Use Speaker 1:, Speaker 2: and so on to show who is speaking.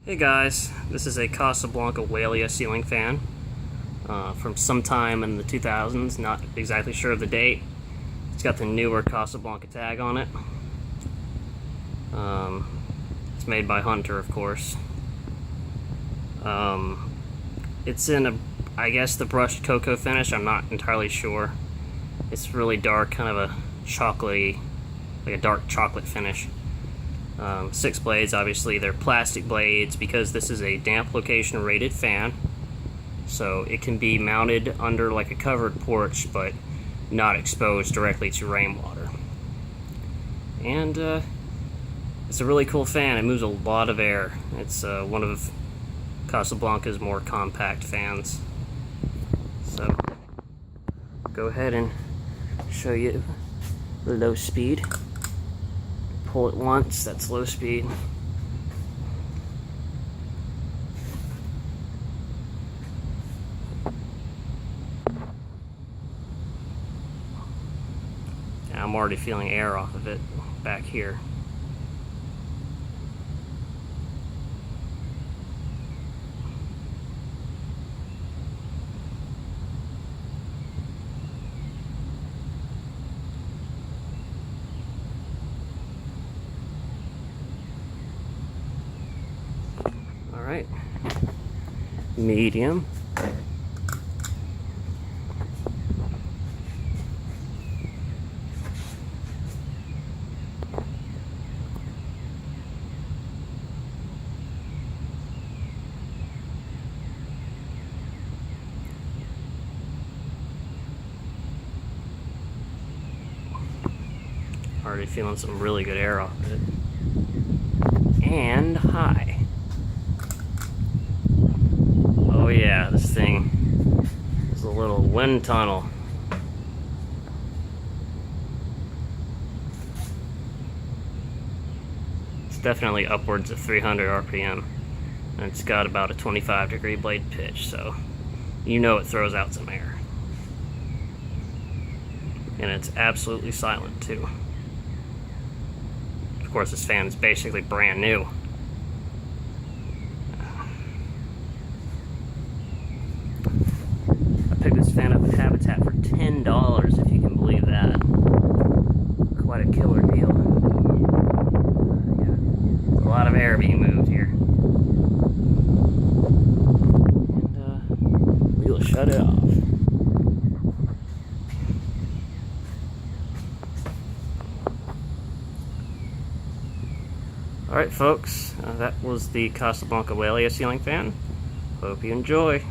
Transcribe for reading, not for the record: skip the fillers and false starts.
Speaker 1: Hey guys, this is a Casablanca Wailea ceiling fan from sometime in the 2000s, not exactly sure of the date. It's got the newer Casablanca tag on it. It's made by Hunter, of course. It's in I guess the brushed cocoa finish, I'm not entirely sure. It's really dark, kind of a chocolatey, like a dark chocolate finish. 6 blades, obviously they're plastic blades because this is a damp location rated fan, so it can be mounted under like a covered porch but not exposed directly to rainwater. And it's a really cool fan. It moves a lot of air. It's one of Casablanca's more compact fans. So go ahead and show you the low speed. Pull it once, that's low speed. And I'm already feeling air off of it back here. Alright, medium. Already feeling some really good air off of it. And high. Oh yeah, this thing is a little wind tunnel. It's definitely upwards of 300 RPM, and it's got about a 25-degree blade pitch, so you know it throws out some air. And it's absolutely silent too. Of course, this fan is basically brand new. Picked this fan up at Habitat for $10, if you can believe that. Quite a killer deal. Yeah. A lot of air being moved here. And we'll shut it off. Alright folks, that was the Casablanca Wailea ceiling fan. Hope you enjoy.